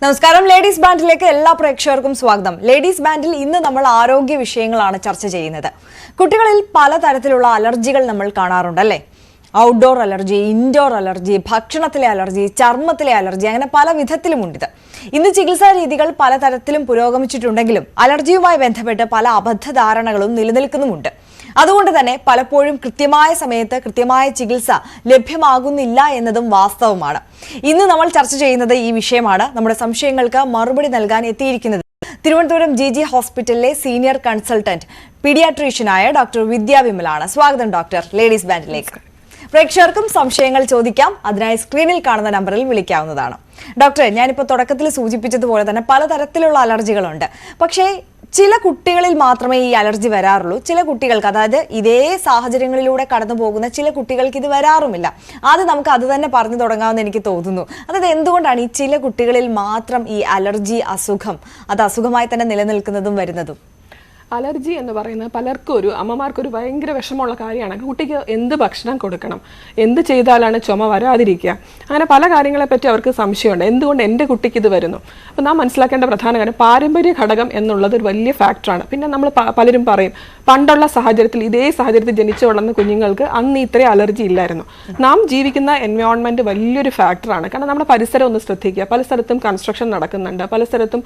നമസ്കാരം. ലേഡീസ് ബാൻഡിലേക്ക് എല്ലാ പ്രേക്ഷകർക്കും സ്വാഗതം. ലേഡീസ് ബാൻഡിൽ ഇന്ന് നമ്മൾ ആരോഗ്യ വിഷയങ്ങളാണ് ചർച്ച ചെയ്യുന്നത്. കുട്ടികളിൽ പലതരത്തിലുള്ള അലർജികൾ നമ്മൾ കാണാറുണ്ടല്ലേ? ഔട്ട്ഡോർ അലർജി, ഇൻഡോർ അലർജി, ഭക്ഷണത്തിലെ അലർജി, ചർമ്മത്തിലെ അലർജി, അങ്ങനെ പല വിധത്തിലുമുണ്ട്. ഇന്ന് ചികിത്സാ രീതികൾ പലതരത്തിലും പുരോഗമിച്ചിട്ടുണ്ടെങ്കിലും അലർജിയുമായി ബന്ധപ്പെട്ട് പല അബദ്ധധാരണകളും നിലനിൽക്കുന്നുമുണ്ട്. അതുകൊണ്ട് തന്നെ പലപ്പോഴും കൃത്യമായ സമയത്ത് കൃത്യമായ ചികിത്സ ലഭ്യമാകുന്നില്ല എന്നതും വാസ്തവമാണ്. ഇന്ന് നമ്മൾ ചർച്ച ചെയ്യുന്നത് ഈ വിഷയമാണ്. നമ്മുടെ സംശയങ്ങൾക്ക് മറുപടി നൽകാൻ എത്തിയിരിക്കുന്നത് തിരുവനന്തപുരം ജി ഹോസ്പിറ്റലിലെ സീനിയർ കൺസൾട്ടന്റ് പീഡിയാട്രീഷ്യനായ ഡോക്ടർ വിദ്യാ വിമലാണ്. സ്വാഗതം ഡോക്ടർ ലേഡീസ് ബാൻഡിലേക്ക്. പ്രേക്ഷകർക്കും സംശയങ്ങൾ ചോദിക്കാം. അതിനായി സ്ക്രീനിൽ കാണുന്ന നമ്പറിൽ വിളിക്കാവുന്നതാണ്. ഡോക്ടറെ, ഞാനിപ്പോൾ തുടക്കത്തിൽ സൂചിപ്പിച്ചതുപോലെ തന്നെ പലതരത്തിലുള്ള അലർജികളുണ്ട്. പക്ഷേ ചില കുട്ടികളിൽ മാത്രമേ ഈ അലർജി വരാറുള്ളൂ. ചില കുട്ടികൾക്ക്, അതായത് ഇതേ സാഹചര്യങ്ങളിലൂടെ കടന്നു പോകുന്ന ചില കുട്ടികൾക്ക് ഇത് വരാറുമില്ല. ആദ്യം നമുക്ക് അത് തന്നെ പറഞ്ഞു തുടങ്ങാമെന്ന് എനിക്ക് തോന്നുന്നു. അതായത് എന്തുകൊണ്ടാണ് ഈ ചില കുട്ടികളിൽ മാത്രം ഈ അലർജി അസുഖം അത് അസുഖമായി തന്നെ നിലനിൽക്കുന്നതും വരുന്നതും? അലർജി എന്ന് പറയുന്നത് പലർക്കും അമ്മമാർക്കൊരു ഭയങ്കര വിഷമമുള്ള കാര്യമാണ്. കുട്ടിക്ക് എന്ത് ഭക്ഷണം കൊടുക്കണം, എന്ത് ചെയ്താലാണ് ചുമ വരാതിരിക്കുക, അങ്ങനെ പല കാര്യങ്ങളെപ്പറ്റി അവർക്ക് സംശയമുണ്ട്. എന്തുകൊണ്ട് എൻ്റെ കുട്ടിക്ക് ഇത് വരുന്നു? അപ്പോൾ നാം മനസ്സിലാക്കേണ്ട പ്രധാന കാര്യം പാരമ്പര്യ ഘടകം എന്നുള്ളത് ഒരു വലിയ ഫാക്ടറാണ്. പിന്നെ നമ്മൾ പലരും പറയും പണ്ടുള്ള സാഹചര്യത്തിൽ, ഇതേ സാഹചര്യത്തിൽ ജനിച്ചു വളർന്ന കുഞ്ഞുങ്ങൾക്ക് അന്ന് ഇത്രയും അലർജി ഇല്ലായിരുന്നു. നാം ജീവിക്കുന്ന എൻവയോൺമെൻറ്റ് വലിയൊരു ഫാക്ടറാണ്. കാരണം നമ്മുടെ പരിസരം ഒന്ന് ശ്രദ്ധിക്കുക. പല സ്ഥലത്തും കൺസ്ട്രക്ഷൻ നടക്കുന്നുണ്ട്, പല സ്ഥലത്തും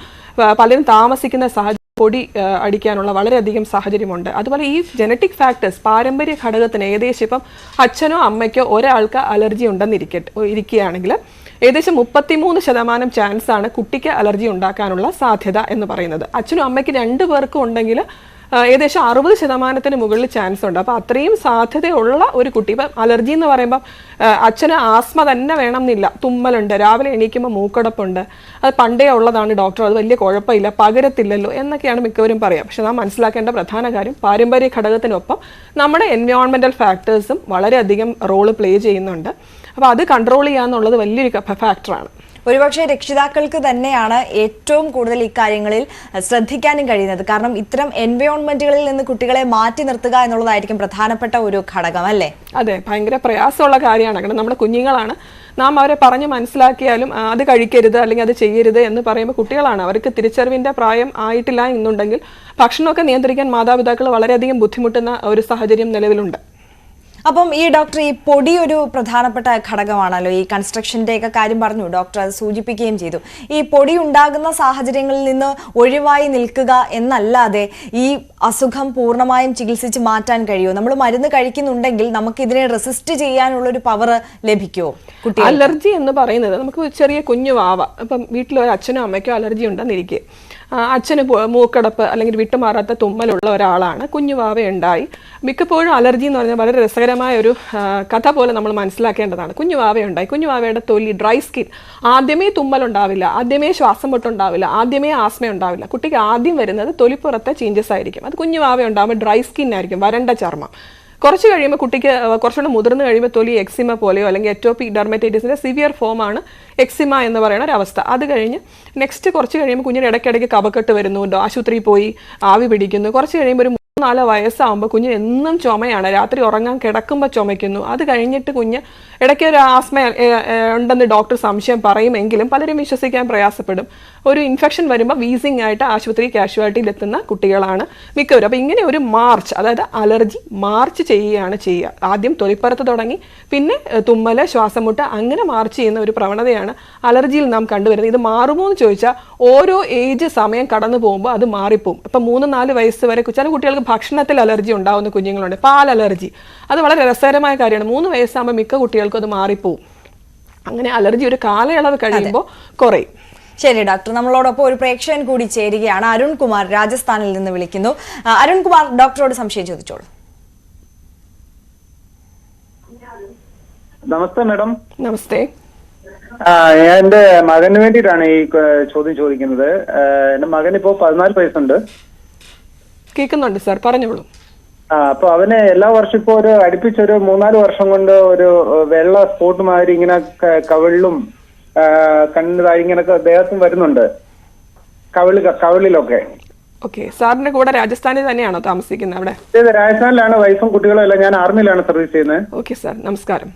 പലരും താമസിക്കുന്ന സാഹചര്യം പൊടി അടിക്കാനുള്ള വളരെയധികം സാഹചര്യമുണ്ട്. അതുപോലെ ഈ ജനറ്റിക് ഫാക്ടേഴ്സ്, പാരമ്പര്യ ഘടകത്തിന് ഏകദേശം ഇപ്പം അച്ഛനോ അമ്മയ്ക്കോ ഒരാൾക്ക് അലർജി ഇരിക്കുകയാണെങ്കിൽ ഏകദേശം 33% ചാൻസ് ആണ് കുട്ടിക്ക് അലർജി ഉണ്ടാക്കാനുള്ള സാധ്യത എന്ന് പറയുന്നത്. അച്ഛനും അമ്മയ്ക്ക് 2 പേർക്കും ഉണ്ടെങ്കിൽ ഏകദേശം 60% മുകളിൽ ചാൻസ് ഉണ്ട്. അപ്പോൾ അത്രയും സാധ്യതയുള്ള ഒരു കുട്ടി, ഇപ്പം അലർജി എന്ന് പറയുമ്പം അച്ഛന് ആസ്മ തന്നെ വേണം എന്നില്ല. തുമ്മലുണ്ട്, രാവിലെ എണീക്കുമ്പോൾ മൂക്കടപ്പുണ്ട്, അത് പണ്ടേ ഉള്ളതാണ് ഡോക്ടർ, അത് വലിയ കുഴപ്പമില്ല, പകരത്തില്ലല്ലോ എന്നൊക്കെയാണ് മിക്കവരും പറയുക. പക്ഷെ നാം മനസ്സിലാക്കേണ്ട പ്രധാന കാര്യം പാരമ്പര്യ ഘടകത്തിനൊപ്പം നമ്മുടെ എൻവയോൺമെൻറ്റൽ ഫാക്ടേഴ്സും വളരെയധികം റോള് പ്ലേ ചെയ്യുന്നുണ്ട്. അപ്പോൾ അത് കൺട്രോൾ ചെയ്യാന്നുള്ളത് വലിയൊരു ഫാക്ടറാണ്. ഒരുപക്ഷെ രക്ഷിതാക്കൾക്ക് തന്നെയാണ് ഏറ്റവും കൂടുതൽ ഇക്കാര്യങ്ങളിൽ ശ്രദ്ധിക്കാനും കഴിയുന്നത്. കാരണം ഇത്തരം എൻവയോൺമെന്റുകളിൽ നിന്ന് കുട്ടികളെ മാറ്റി നിർത്തുക എന്നുള്ളതായിരിക്കും പ്രധാനപ്പെട്ട ഒരു ഘടകം, അല്ലേ? അതെ, ഭയങ്കര പ്രയാസമുള്ള കാര്യമാണ്. കാരണം നമ്മുടെ കുഞ്ഞുങ്ങളാണ്, നാം അവരെ പറഞ്ഞ് മനസ്സിലാക്കിയാലും അത് കഴിക്കരുത് അല്ലെങ്കിൽ അത് ചെയ്യരുത് എന്ന് പറയുമ്പോൾ കുട്ടികളാണ്, അവർക്ക് തിരിച്ചറിവിൻ്റെ പ്രായം ആയിട്ടില്ല എന്നുണ്ടെങ്കിൽ ഭക്ഷണമൊക്കെ നിയന്ത്രിക്കാൻ മാതാപിതാക്കൾ വളരെയധികം ബുദ്ധിമുട്ടുന്ന ഒരു സാഹചര്യം നിലവിലുണ്ട്. അപ്പം ഈ ഡോക്ടർ, ഈ പൊടി ഒരു പ്രധാനപ്പെട്ട ഘടകമാണല്ലോ. ഈ കൺസ്ട്രക്ഷൻ്റെ ഒക്കെ കാര്യം പറഞ്ഞു ഡോക്ടർ, അത് സൂചിപ്പിക്കുകയും ചെയ്തു. ഈ പൊടി ഉണ്ടാകുന്ന സാഹചര്യങ്ങളിൽ നിന്ന് ഒഴിവായി നിൽക്കുക എന്നല്ലാതെ ഈ അസുഖം പൂർണ്ണമായും ചികിത്സിച്ച് മാറ്റാൻ കഴിയുമോ? നമ്മൾ മരുന്ന് കഴിക്കുന്നുണ്ടെങ്കിൽ നമുക്ക് ഇതിനെ റെസിസ്റ്റ് ചെയ്യാനുള്ള ഒരു പവർ ലഭിക്കുമോ? അലർജി എന്ന് പറയുന്നത് നമുക്ക് ചെറിയ കുഞ്ഞു വാവ, ഇപ്പം വീട്ടിലൊരു അച്ഛനോ അമ്മയ്ക്കോ അലർജി ഉണ്ടെന്നിരിക്കെ, അച്ഛന് മൂക്കടപ്പ് അല്ലെങ്കിൽ വിട്ടുമാറാത്ത തുമ്മലുള്ള ഒരാളാണ്, കുഞ്ഞുവാവ ഉണ്ടായി. മിക്കപ്പോഴും അലർജി എന്ന് പറഞ്ഞാൽ വളരെ രസകരമായ ഒരു കഥ പോലെ നമ്മൾ മനസ്സിലാക്കേണ്ടതാണ്. കുഞ്ഞുവാവയുണ്ടായി, കുഞ്ഞുവാവയുടെ തൊലി ഡ്രൈ സ്കിൻ, ആദ്യമേ തുമ്മലുണ്ടാവില്ല, ആദ്യമേ ശ്വാസം മുട്ടുണ്ടാവില്ല, ആദ്യമേ ആസ്മ ഉണ്ടാവില്ല. കുട്ടിക്ക് ആദ്യം വരുന്നത് തൊലിപ്പുറത്തെ ചേഞ്ചസ് ആയിരിക്കും. അത് കുഞ്ഞുവാവ ഉണ്ടാകുമ്പോൾ ഡ്രൈ സ്കിൻ ആയിരിക്കും, വരണ്ട ചർമ്മം. കുറച്ച് കഴിയുമ്പോൾ കുട്ടിക്ക് കുറച്ചുകൂടെ മുതിർന്ന് കഴിയുമ്പോൾ തൊലി എക്സിമ പോലെയോ അല്ലെങ്കിൽ എറ്റോപിക് ഡെർമറ്റൈറ്റിസിൻ്റെ സിവിയർ ഫോമാണ് എക്സിമ എന്ന് പറയുന്ന ഒരു അവസ്ഥ. അത് കഴിഞ്ഞ് നെക്സ്റ്റ് കുറച്ച് കഴിയുമ്പോൾ കുഞ്ഞിന് ഇടയ്ക്കിടയ്ക്ക് കഫക്കെട്ട് വരുന്നു, ആശുപത്രിയിൽ പോയി ആവി പിടിക്കുന്നു. കുറച്ച് കഴിയുമ്പോൾ ഒരു 3-4 വയസ്സാകുമ്പോൾ കുഞ്ഞിന് എന്നും ചുമയാണ്, രാത്രി ഉറങ്ങാൻ കിടക്കുമ്പോൾ ചുമയ്ക്കുന്നു. അത് കഴിഞ്ഞിട്ട് കുഞ്ഞ് ഇടയ്ക്ക് ഒരു ആസ്മ ഉണ്ടെന്ന് ഡോക്ടർ സംശയം പറയുമെങ്കിലും പലരും വിശ്വസിക്കാൻ പ്രയാസപ്പെടും. ഒരു ഇൻഫെക്ഷൻ വരുമ്പോൾ വീസിങ് ആയിട്ട് ആശുപത്രി കാഷ്വാലിറ്റിയിൽ എത്തുന്ന കുട്ടികളാണ് മിക്കവരും. അപ്പോൾ ഇങ്ങനെ ഒരു മാർച്ച്, അതായത് അലർജി മാർച്ച് ചെയ്യുകയാണ് ചെയ്യുക. ആദ്യം തൊലിപ്പുറത്ത് തുടങ്ങി, പിന്നെ തുമ്മൽ, ശ്വാസം മുട്ട്, അങ്ങനെ മാർച്ച് ചെയ്യുന്ന ഒരു പ്രവണതയാണ് അലർജിയിൽ നാം കണ്ടുവരുന്നത്. ഇത് മാറുമോ എന്ന് ചോദിച്ചാൽ ഓരോ ഏജ് സമയം കടന്നു പോകുമ്പോൾ അത് മാറിപ്പോവും. ഇപ്പം 3-4 വയസ്സ് വരെ ചില കുട്ടികൾക്ക് ഭക്ഷണത്തിൽ അലർജി ഉണ്ടാകുന്ന കുഞ്ഞുങ്ങളുണ്ട്, പാൽ അലർജി. അത് വളരെ രസകരമായ കാര്യമാണ്. 3 വയസ്സാകുമ്പോൾ മിക്ക കുട്ടികൾക്കും അത് മാറിപ്പോവും. അങ്ങനെ അലർജി ഒരു കാലയളവ് കഴിയുമ്പോൾ കുറയും. ശരി ഡോക്ടർ, നമ്മളോടൊപ്പം ഒരു പ്രേക്ഷകൻ കൂടി ചേരുകയാണ്. അരുൺകുമാർ രാജസ്ഥാനിൽ നിന്ന് വിളിക്കുന്നു. അരുൺകുമാർ, ഡോക്ടറോട് സംശയം ചോദിച്ചോളൂ. നമസ്തേ മാഡം. നമസ്തേ. എന്റെ മകന് വേണ്ടിയിട്ടാണ് ഈ ചോദ്യം ചോദിക്കുന്നത്. എന്റെ മകൻ ഇപ്പോ 14 വയസ്സുണ്ട്. കേൾക്കുന്നുണ്ട് സാർ, പറഞ്ഞോളൂ. അപ്പൊ അവന് എല്ലാ വർഷം ഇപ്പൊ അടുപ്പിച്ചൊരു 3-4 വർഷം കൊണ്ട് ഒരു വെള്ള സ്പോട്ട് മാതിരി ഇങ്ങനെ കവിളിലും കണ്ണുതായി ഇങ്ങനൊക്കെ ദേഹത്തും വരുന്നുണ്ട്, കവിളിലൊക്കെ. ഓക്കെ, സാറിന്റെ കൂടെ രാജസ്ഥാനിൽ തന്നെയാണോ താമസിക്കുന്നത്? അവിടെ രാജസ്ഥാനിലാണ് വൈഫും കുട്ടികളും എല്ലാം. ഞാൻ ആർമിയിലാണ് സർവീസ് ചെയ്യുന്നത്. ഓക്കെ സാർ, നമസ്കാരം.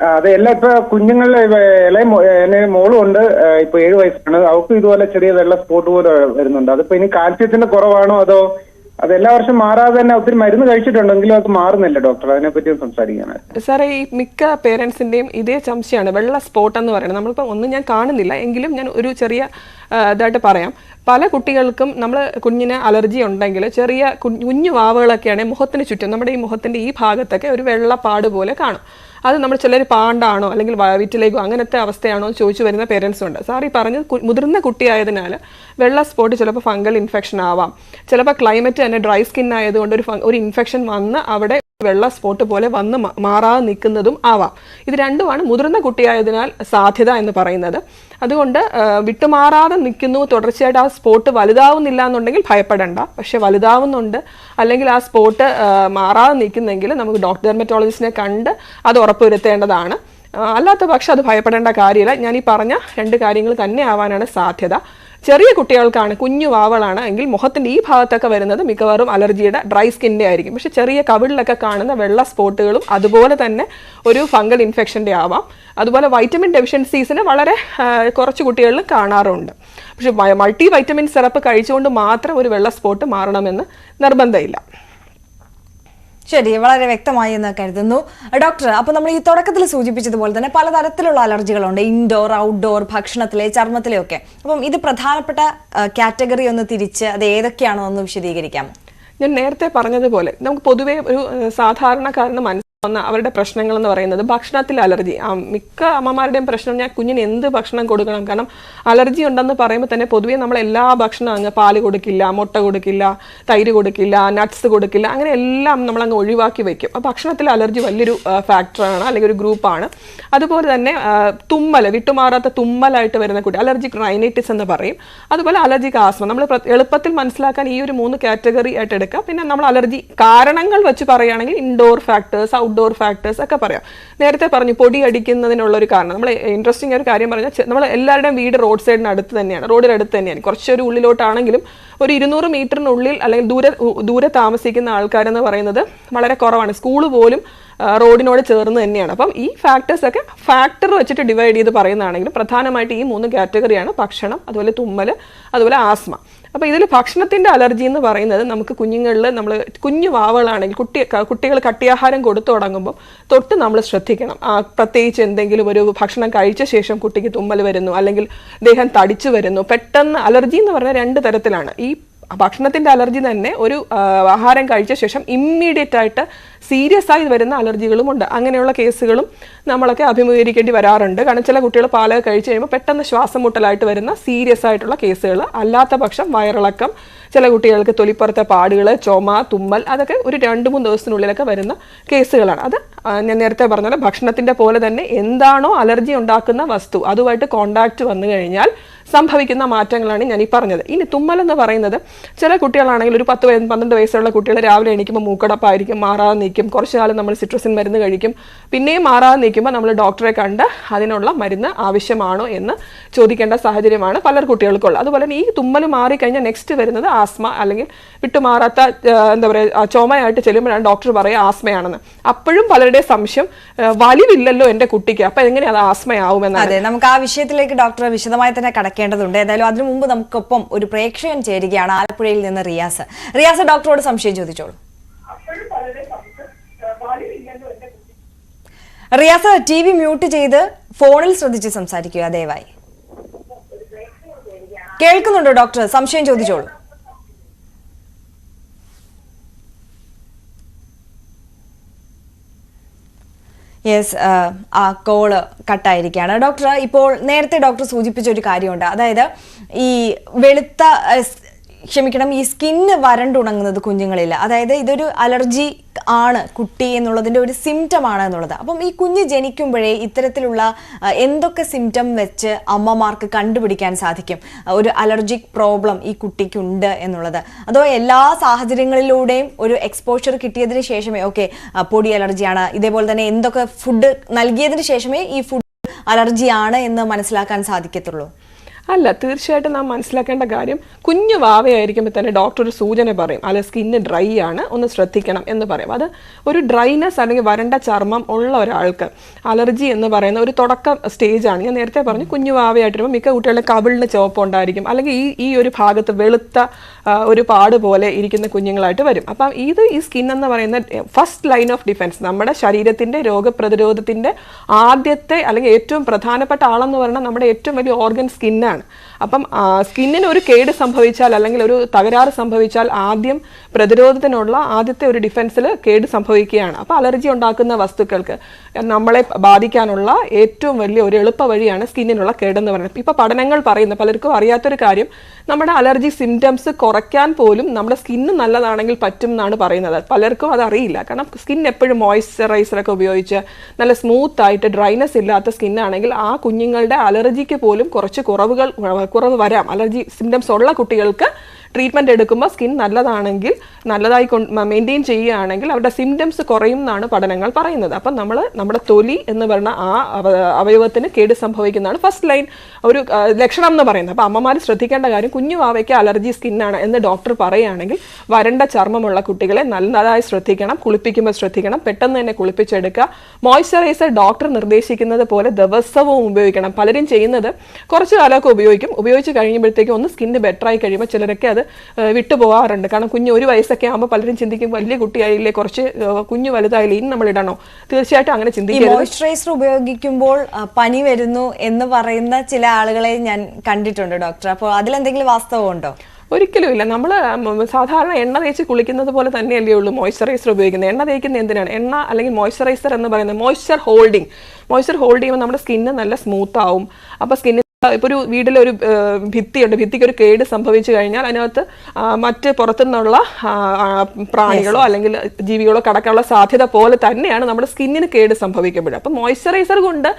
അതെ, എല്ലാം ഇപ്പൊ കുഞ്ഞുങ്ങളുടെ ഇളയ മോളും ഉണ്ട്, ഇപ്പൊ 7 വയസ്സാണ്. അവക്കും ഇതുപോലെ ചെറിയ വെള്ള സ്പോട്ട് പോലെ വരുന്നുണ്ട്. അതിപ്പോ ഇനി കാൽസ്യത്തിന്റെ കുറവാണോ അതോ അത് എല്ലാ വർഷം മാറാതെ തന്നെ ഒത്തിരി മരുന്ന് കഴിച്ചിട്ടുണ്ടെങ്കിലും അത് മാറുന്നില്ല ഡോക്ടർ? അതിനെപ്പറ്റി സംസാരിക്കാനാണ് സാറേ. ഈ മിക്ക പേരൻസിന്റെയും ഇതേ സംശയമാണ്, വെള്ള സ്പോട്ട് എന്ന് പറയുന്നത്. നമ്മളിപ്പോൾ ഒന്നും ഞാൻ കാണുന്നില്ല, എങ്കിലും ഞാൻ ഒരു ചെറിയ ഇതായിട്ട് പറയാം. പല കുട്ടികൾക്കും നമ്മൾ കുഞ്ഞിന് അലർജി ഉണ്ടെങ്കിൽ ചെറിയ കുഞ്ഞു വാവുകളൊക്കെയാണ് മുഖത്തിന് ചുറ്റും, നമ്മുടെ ഈ മുഖത്തിന്റെ ഈ ഭാഗത്തൊക്കെ ഒരു വെള്ളപ്പാട് പോലെ കാണും. അത് നമ്മൾ ചിലർ പാണ്ടാണോ അല്ലെങ്കിൽ വയറ്റിലേക്കോ അങ്ങനത്തെ അവസ്ഥയാണോ എന്ന് ചോദിച്ചു വരുന്ന പേരൻസും ഉണ്ട്. സാർ ഈ പറഞ്ഞത് മുതിർന്ന കുട്ടിയായതിനാൽ വെള്ള സ്പോട്ട് ചിലപ്പോൾ ഫംഗൽ ഇൻഫെക്ഷൻ ആവാം, ചിലപ്പോൾ ക്ലൈമറ്റ് തന്നെ ഡ്രൈ സ്കിൻ ആയതുകൊണ്ട് ഒരു ഇൻഫെക്ഷൻ വന്ന് അവിടെ വെള്ള സ്പോട്ട് പോലെ വന്ന് മാറാതെ നിൽക്കുന്നതും ആവാം. ഇത് രണ്ടുമാണ് മുതിർന്ന കുട്ടിയായതിനാൽ സാധ്യത എന്ന് പറയുന്നത്. അതുകൊണ്ട് വിട്ടുമാറാതെ നിൽക്കുന്നു, തുടർച്ചയായിട്ട് ആ സ്പോട്ട് വലുതാവുന്നില്ല എന്നുണ്ടെങ്കിൽ ഭയപ്പെടേണ്ട. പക്ഷെ വലുതാവുന്നുണ്ട് അല്ലെങ്കിൽ ആ സ്പോട്ട് മാറാതെ നിൽക്കുന്നെങ്കിൽ നമുക്ക് ഡെർമറ്റോളജിസ്റ്റിനെ കണ്ട് അത് ഉറപ്പുവരുത്തേണ്ടതാണ്. അല്ലാത്ത പക്ഷം അത് ഭയപ്പെടേണ്ട കാര്യമില്ല. ഞാൻ ഈ പറഞ്ഞ 2 കാര്യങ്ങൾ തന്നെ ആവാനാണ് സാധ്യത. ചെറിയ കുട്ടികൾക്കാണ്, കുഞ്ഞു വാവളാണ് എങ്കിൽ മുഖത്തിൻ്റെ ഈ ഭാഗത്തൊക്കെ വരുന്നത് മിക്കവാറും അലർജിയുടെ ഡ്രൈ സ്കിൻ്റെ ആയിരിക്കും. പക്ഷെ ചെറിയ കവിളിലൊക്കെ കാണുന്ന വെള്ള സ്പോട്ടുകളും അതുപോലെ തന്നെ ഒരു ഫംഗൽ ഇൻഫെക്ഷൻ്റെ ആവാം. അതുപോലെ വൈറ്റമിൻ ഡെഫിഷ്യൻസീസിന് വളരെ കുറച്ച് കുട്ടികളിൽ കാണാറുണ്ട്. പക്ഷെ മൾട്ടി വൈറ്റമിൻ സിറപ്പ് കഴിച്ചുകൊണ്ട് മാത്രം ഒരു വെള്ള സ്പോട്ട് മാറണമെന്ന് നിർബന്ധമില്ല. ശരി, വളരെ വ്യക്തമായി എന്ന് കരുതുന്നു ഡോക്ടർ. അപ്പൊ നമ്മൾ ഈ തുടക്കത്തിൽ സൂചിപ്പിച്ചതുപോലെ തന്നെ പലതരത്തിലുള്ള അലർജികളുണ്ട്, ഇൻഡോർ ഔട്ട്ഡോർ, ഭക്ഷണത്തിലെ, ചർമ്മത്തിലെ ഒക്കെ. അപ്പം ഇത് പ്രധാനപ്പെട്ട കാറ്റഗറി ഒന്ന് തിരിച്ച് അത് ഏതൊക്കെയാണോ എന്ന് വിശദീകരിക്കാം? ഞാൻ നേരത്തെ പറഞ്ഞതുപോലെ നമുക്ക് പൊതുവേ ഒരു സാധാരണക്കാരന് അവരുടെ പ്രശ്നങ്ങൾ എന്ന് പറയുന്നത് ഭക്ഷണത്തിൽ അലർജി. മിക്ക അമ്മമാരുടെയും പ്രശ്നം ഞാൻ കുഞ്ഞിന് എന്ത് ഭക്ഷണം കൊടുക്കണം, കാരണം അലർജി ഉണ്ടെന്ന് പറയുമ്പോൾ തന്നെ പൊതുവേ നമ്മൾ എല്ലാ ഭക്ഷണം അങ്ങ് പാല് കൊടുക്കില്ല, മുട്ട കൊടുക്കില്ല, തൈര് കൊടുക്കില്ല, നട്ട്സ് കൊടുക്കില്ല, അങ്ങനെ എല്ലാം നമ്മളങ്ങ് ഒഴിവാക്കി വെക്കും. അപ്പോൾ ഭക്ഷണത്തിൽ അലർജി വലിയൊരു ഫാക്ടറാണ് അല്ലെങ്കിൽ ഒരു ഗ്രൂപ്പാണ്. അതുപോലെ തന്നെ തുമ്മൽ, വിട്ടുമാറാത്ത തുമ്മലായിട്ട് വരുന്ന കുട്ടി, അലർജിക് റൈനൈറ്റിസ് എന്ന് പറയും. അതുപോലെ അലർജിക് ആസ്മ. നമ്മൾ എളുപ്പത്തിൽ മനസ്സിലാക്കാൻ ഈ ഒരു 3 കാറ്റഗറി ആയിട്ട് എടുക്കാം. പിന്നെ നമ്മൾ അലർജി കാരണങ്ങൾ വെച്ച് പറയുകയാണെങ്കിൽ ഇൻഡോർ ഫാക്ടേഴ്സ്, ഔട്ട്ഡോർ ഫാക്ടേഴ്സ് ഒക്കെ പറയാം. നേരത്തെ പറഞ്ഞു പൊടി അടിക്കുന്നതിനുള്ളൊരു കാരണം. നമ്മൾ ഇൻട്രസ്റ്റിംഗ് ഒരു കാര്യം പറഞ്ഞാൽ, നമ്മൾ എല്ലാവരുടെയും വീട് റോഡ് സൈഡിന് അടുത്ത് തന്നെയാണ്, റോഡിനടുത്ത് തന്നെയാണ്. കുറച്ചൊരു ഉള്ളിലോട്ടാണെങ്കിലും ഒരു 200 മീറ്ററിനുള്ളിൽ അല്ലെങ്കിൽ ദൂരെ താമസിക്കുന്ന ആൾക്കാരെന്ന് പറയുന്നത് വളരെ കുറവാണ്. സ്കൂൾ പോലും റോഡിനോട് ചേർന്ന് തന്നെയാണ്. അപ്പം ഈ ഫാക്ടേഴ്സ് ഒക്കെ ഫാക്ടർ വെച്ചിട്ട് ഡിവൈഡ് ചെയ്ത് പറയുന്നതാണെങ്കിലും പ്രധാനമായിട്ട് ഈ 3 കാറ്റഗറിയാണ്: ഭക്ഷണം, അതുപോലെ തുമ്മൽ, അതുപോലെ ആസ്മ. അപ്പോൾ ഇതിൽ ഭക്ഷണത്തിൻ്റെ അലർജി എന്ന് പറയുന്നത് നമുക്ക് കുഞ്ഞുങ്ങളിൽ, നമ്മൾ കുഞ്ഞു വാവകളാണെങ്കിൽ കുട്ടികൾ കട്ടിയാഹാരം കൊടുത്തു തുടങ്ങുമ്പോൾ തൊട്ട് നമ്മൾ ശ്രദ്ധിക്കണം. പ്രത്യേകിച്ച് എന്തെങ്കിലും ഒരു ഭക്ഷണം കഴിച്ച ശേഷം കുട്ടിക്ക് തുമ്മൽ വരുന്നു അല്ലെങ്കിൽ ദേഹം തടിച്ചു വരുന്നു. പെട്ടെന്ന് അലർജി എന്ന് പറഞ്ഞാൽ 2 തരത്തിലാണ്. ഈ ഭക്ഷണത്തിൻ്റെ അലർജി തന്നെ ഒരു ആഹാരം കഴിച്ച ശേഷം ഇമ്മീഡിയറ്റ് ആയിട്ട് സീരിയസ് ആയി വരുന്ന അലർജികളുമുണ്ട്. അങ്ങനെയുള്ള കേസുകളും നമ്മളൊക്കെ അഭിമുഖീകരിക്കേണ്ടി വരാറുണ്ട്. കാരണം ചില കുട്ടികൾ പാലൊക്കെ കഴിച്ച് കഴിയുമ്പോൾ പെട്ടെന്ന് ശ്വാസം മുട്ടലായിട്ട് വരുന്ന സീരിയസ് ആയിട്ടുള്ള കേസുകൾ. അല്ലാത്ത പക്ഷം വയറിളക്കം, ചില കുട്ടികൾക്ക് തൊലിപ്പുറത്തെ പാടുകൾ, ചുമ, തുമ്മൽ, അതൊക്കെ ഒരു 2-3 ദിവസത്തിനുള്ളിലൊക്കെ വരുന്ന കേസുകളാണ്. അത് ഞാൻ നേരത്തെ പറഞ്ഞ പോലെ ഭക്ഷണത്തിൻ്റെ പോലെ തന്നെ എന്താണോ അലർജി ഉണ്ടാക്കുന്ന വസ്തു അതുമായിട്ട് കോണ്ടാക്ട് വന്നു കഴിഞ്ഞാൽ സംഭവിക്കുന്ന മാറ്റങ്ങളാണ് ഞാൻ ഈ പറഞ്ഞത്. ഇനി തുമ്മലെന്ന് പറയുന്നത് ചില കുട്ടികളാണെങ്കിൽ ഒരു 10-12 വയസ്സുള്ള കുട്ടികൾ രാവിലെ എണീക്കുമ്പോൾ മൂക്കടപ്പായിരിക്കും, മാറാതെ നിൽക്കും. കുറച്ച് കാലം നമ്മൾ സിട്രസിൻ മരുന്ന് കഴിക്കും, പിന്നെയും മാറാതെ നിൽക്കുമ്പോൾ നമ്മൾ ഡോക്ടറെ കണ്ട് അതിനുള്ള മരുന്ന് ആവശ്യമാണോ എന്ന് ചോദിക്കേണ്ട സാഹചര്യമാണ് പല കുട്ടികൾക്കുള്ളത്. അതുപോലെ തന്നെ ഈ തുമ്മൽ മാറിക്കഴിഞ്ഞാൽ നെക്സ്റ്റ് വരുന്നത് ആസ്മ, അല്ലെങ്കിൽ വിട്ടുമാറാത്ത എന്താ പറയുക ചുമയായിട്ട് ചെല്ലുമ്പോഴാണ് ഡോക്ടർ പറയുക ആസ്മയാണെന്ന്. അപ്പോഴും പലരുടെയും സംശയം, വലിവില്ലല്ലോ എൻ്റെ കുട്ടിക്ക്, അപ്പം എങ്ങനെ അത് ആസ്മയാവുമെന്നാണ്. അതെ, നമുക്ക് ആ വിഷയത്തിലേക്ക് ഡോക്ടർ വിശദമായി തന്നെ കടക്കേണ്ടതുണ്ട്. ഏതായാലും അതിനു മുമ്പ് നമുക്കൊപ്പം ഒരു പ്രേക്ഷകൻ ചേരുകയാണ്, ആലപ്പുഴയിൽ നിന്ന് റിയാസ്. റിയാസ്, ഡോക്ടറോട് സംശയം ചോദിച്ചോളൂ. റിയാസ്, TV മ്യൂട്ട് ചെയ്ത് ഫോണിൽ ശ്രദ്ധിച്ച് സംസാരിക്കുക ദയവായി. കേൾക്കുന്നുണ്ടോ ഡോക്ടർ? സംശയം ചോദിച്ചോളൂ. യെസ്, ആ കോള് കട്ടായിരിക്കുകയാണ്. ഡോക്ടർ, ഇപ്പോൾ നേരത്തെ ഡോക്ടർ സൂചിപ്പിച്ച ഒരു കാര്യമുണ്ട്, അതായത് ഈ ഈ സ്കിന്ന് വരണ്ടുണങ്ങുന്നത് കുഞ്ഞുങ്ങളില്ല. അതായത് ഇതൊരു അലർജി ആണ് കുട്ടി എന്നുള്ളതിൻ്റെ ഒരു സിംറ്റം ആണ് എന്നുള്ളത്. അപ്പം ഈ കുഞ്ഞ് ജനിക്കുമ്പോഴേ ഇത്തരത്തിലുള്ള എന്തൊക്കെ സിംറ്റം വെച്ച് അമ്മമാർക്ക് കണ്ടുപിടിക്കാൻ സാധിക്കും ഒരു അലർജിക് പ്രോബ്ലം ഈ കുട്ടിക്കുണ്ട് എന്നുള്ളത്? അതോ എല്ലാ സാഹചര്യങ്ങളിലൂടെയും ഒരു എക്സ്പോഷർ കിട്ടിയതിന് ശേഷമേ ഓക്കെ പൊടി അലർജിയാണ്, ഇതേപോലെ തന്നെ എന്തൊക്കെ ഫുഡ് നൽകിയതിന് ശേഷമേ ഈ ഫുഡ് അലർജിയാണ് എന്ന് മനസ്സിലാക്കാൻ സാധിക്കത്തുള്ളൂ? അല്ല, തീർച്ചയായിട്ടും നാം മനസ്സിലാക്കേണ്ട കാര്യം കുഞ്ഞു വാവയായിരിക്കുമ്പോൾ തന്നെ ഡോക്ടർ ഒരു സൂചന പറയും, അല്ല സ്കിന്ന് ഡ്രൈ ആണ്, ഒന്ന് ശ്രദ്ധിക്കണം എന്ന് പറയും. അത് ഒരു ഡ്രൈനെസ് അല്ലെങ്കിൽ വരണ്ട ചർമ്മം ഉള്ള ഒരാൾക്ക് അലർജി എന്ന് പറയുന്ന ഒരു തുടക്ക സ്റ്റേജാണ്. ഞാൻ നേരത്തെ പറഞ്ഞു, കുഞ്ഞു വാവയായിട്ടിരുമ്പോൾ മിക്ക കുട്ടികളുടെ കവിളിന് ചുവപ്പ് ഉണ്ടായിരിക്കും, അല്ലെങ്കിൽ ഈ ഒരു ഭാഗത്ത് വെളുത്ത ഒരു പാട് പോലെ ഇരിക്കുന്ന കുഞ്ഞുങ്ങളായിട്ട് വരും. അപ്പം ഈ സ്കിൻ എന്ന് പറയുന്ന ഫസ്റ്റ് ലൈൻ ഓഫ് ഡിഫെൻസ്, നമ്മുടെ ശരീരത്തിൻ്റെ രോഗപ്രതിരോധത്തിൻ്റെ ആദ്യത്തെ അല്ലെങ്കിൽ ഏറ്റവും പ്രധാനപ്പെട്ട ആളെന്ന് പറയുന്നത് നമ്മുടെ ഏറ്റവും വലിയ ഓർഗൻ സ്കിന്നാണ്. അപ്പം സ്കിന്നിന് ഒരു കേട് സംഭവിച്ചാൽ അല്ലെങ്കിൽ ഒരു തകരാറ് സംഭവിച്ചാൽ ആദ്യം പ്രതിരോധത്തിനുള്ള ആദ്യത്തെ ഒരു ഡിഫൻസിൽ കേട് സംഭവിക്കുകയാണ്. അപ്പോൾ അലർജി ഉണ്ടാക്കുന്ന വസ്തുക്കൾക്ക് നമ്മളെ ബാധിക്കാനുള്ള ഏറ്റവും വലിയ ഒരു എളുപ്പ വഴിയാണ് സ്കിന്നിനുള്ള കേടെന്ന് പറയുന്നത്. ഇപ്പോൾ പഠനങ്ങൾ പറയുന്ന പലർക്കും അറിയാത്തൊരു കാര്യം, നമ്മുടെ അലർജി സിംറ്റംസ് കുറയ്ക്കാൻ പോലും നമ്മുടെ സ്കിന്ന് നല്ലതാണെങ്കിൽ പറ്റും എന്നാണ് പറയുന്നത്. പലർക്കും അത് അറിയില്ല. കാരണം സ്കിൻ എപ്പോഴും മോയ്സ്ചറൈസറൊക്കെ ഉപയോഗിച്ച് നല്ല സ്മൂത്ത് ആയിട്ട് ഡ്രൈനെസ് ഇല്ലാത്ത സ്കിന്നാണെങ്കിൽ ആ കുഞ്ഞുങ്ങളുടെ അലർജിക്ക് പോലും കുറച്ച് കുറവ് വരാം. അലർജി സിംറ്റംസ് ഉള്ള കുട്ടികൾക്ക് ട്രീറ്റ്മെൻറ്റ് എടുക്കുമ്പോൾ സ്കിൻ നല്ലതാണെങ്കിൽ, നല്ലതായി മെയിൻറ്റെയിൻ ചെയ്യുകയാണെങ്കിൽ അവരുടെ സിംറ്റംസ് കുറയും എന്നാണ് പഠനങ്ങൾ പറയുന്നത്. അപ്പം നമ്മുടെ തൊലി എന്ന് പറയുന്ന ആ അവയവത്തിന് കേട് സംഭവിക്കുന്നതാണ് ഫസ്റ്റ് ലൈൻ ഒരു ലക്ഷണം എന്ന് പറയുന്നത്. അപ്പോൾ അമ്മമാർ ശ്രദ്ധിക്കേണ്ട കാര്യം, കുഞ്ഞു വാവയ്ക്ക് അലർജി സ്കിന്നാണ് എന്ന് ഡോക്ടർ പറയുകയാണെങ്കിൽ വരണ്ട ചർമ്മമുള്ള കുട്ടികളെ നല്ലതായി ശ്രദ്ധിക്കണം, കുളിപ്പിക്കുമ്പോൾ ശ്രദ്ധിക്കണം, പെട്ടെന്ന് തന്നെ കുളിപ്പിച്ചെടുക്കുക. മോയ്സ്ചറൈസർ ഡോക്ടർ നിർദ്ദേശിക്കുന്നത് പോലെ ദിവസവും ഉപയോഗിക്കണം. പലരും ചെയ്യുന്നത് കുറച്ച് കാലമൊക്കെ ഉപയോഗിച്ച് കഴിയുമ്പോഴത്തേക്കും ഒന്ന് സ്കിന്ന് ബെറ്ററായി കഴിയുമ്പോൾ ചിലരൊക്കെ അത് വിട്ടുപോകാറുണ്ട്. കാരണം കുഞ്ഞ് 1 വയസ്സൊക്കെ ആകുമ്പോൾ പലരും ചിന്തിക്കും, വലിയ കുട്ടിയായില്ലേ, കുറച്ച് കുഞ്ഞു വലുതായില്ലേ, ഇനി നമ്മൾ ഇടണോ? തീർച്ചയായിട്ടും അങ്ങനെ ചിന്തിക്കരുത്. മോയ്സ്ചറൈസർ ഉപയോഗിക്കുമ്പോൾ പനി വരുന്നു എന്ന് പറയുന്ന ചില ആളുകളെ ഞാൻ കണ്ടിട്ടുണ്ട് ഡോക്ടർ. അപ്പോൾ അതിലെന്തെങ്കിലും വാസ്തവമുണ്ടോ? ഒരിക്കലുമില്ല. നമ്മൾ സാധാരണ എണ്ണ തേച്ച് കുളിക്കുന്നത് പോലെ തന്നെയല്ലേ ഉള്ളൂ മോയ്സ്ചറൈസർ ഉപയോഗിക്കുന്നത്. എണ്ണ തേക്കുന്നത് എന്തിനാണ്? എണ്ണ അല്ലെങ്കിൽ മോയ്സ്ചറൈസർ എന്ന് പറയുന്നത് മോയ്സ്ചർ ഹോൾഡ് ചെയ്യുമ്പോൾ നമ്മുടെ സ്കിന്ന് നല്ല സ്മൂത്ത് ആവും. അപ്പോൾ സ്കിന്ന് ഇപ്പോൾ ഒരു വീട്ടിലൊരു ഭിത്തിയുണ്ട്, ഭിത്തിക്ക് ഒരു കേട് സംഭവിച്ചു കഴിഞ്ഞാൽ അതിനകത്ത് മറ്റ് പുറത്തുനിന്നുള്ള പ്രാണികളോ അല്ലെങ്കിൽ ജീവികളോ കടക്കാനുള്ള സാധ്യത പോലെ തന്നെയാണ് നമ്മുടെ സ്കിന്നിന് കേട് സംഭവിക്കുമ്പോൾ. അപ്പം മോയ്സ്ചറൈസർ കൊണ്ട്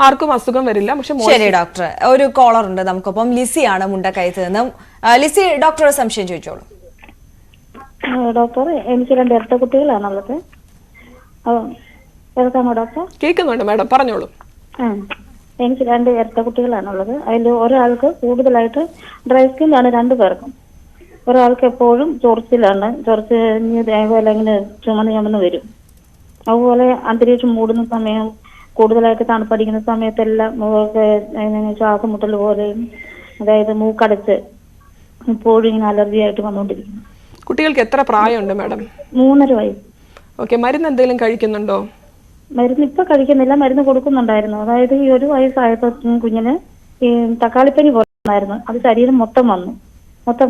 ആർക്കും അസുഖം വരില്ല. പക്ഷെ ശരി ഡോക്ടർ, ഒരു കോളർ ഉണ്ട് നമുക്കൊപ്പം. ലിസിയാണ് മുണ്ടക്കയത്ത് നിന്ന്. ലിസി, ഡോക്ടറോട് സംശയം ചോദിച്ചോളൂ. ഡോക്ടർ, എനിക്ക് 2 ഇരട്ട കുട്ടികളാണുള്ളത്. കേൾക്കാമോ ഡോക്ടർ? കേൾക്കുന്നുണ്ട് മാഡം, പറഞ്ഞോളൂ. എനിക്ക് 2 ഇരട്ട കുട്ടികളാണുള്ളത്. അതിൽ ഒരാൾക്ക് കൂടുതലായിട്ട് ഡ്രൈ സ്കിന്നാണ്, 2 പേർക്കും. ഒരാൾക്ക് എപ്പോഴും ചൊറിച്ചിലാണ്, അതേപോലെ ഇങ്ങനെ ചുമന്ന് വരും. അതുപോലെ അന്തരീക്ഷം മൂടുന്ന സമയം, കൂടുതലായിട്ട് തണുപ്പടിക്കുന്ന സമയത്തെല്ലാം ശ്വാസം മുട്ടൽ പോലെയും, അതായത് മൂക്കടച്ച് ഇപ്പോഴും ഇങ്ങനെ അലർജി ആയിട്ട് വന്നുകൊണ്ടിരിക്കുന്നു. കുട്ടികൾക്ക് എത്ര പ്രായമുണ്ട് മാഡം? 3.5 വയസ്സ്. ഓക്കെ, മരുന്ന് എന്തെങ്കിലും കഴിക്കുന്നുണ്ടോ? മരുന്ന് ഇപ്പൊ കഴിക്കുന്നില്ല, മരുന്ന് കൊടുക്കുന്നുണ്ടായിരുന്നു. അതായത് ഈ 1 വയസ്സായപ്പോ കുഞ്ഞിന് ഈ തക്കാളിപ്പനി പോലായിരുന്നു. അത് ശരീരം മൊത്തം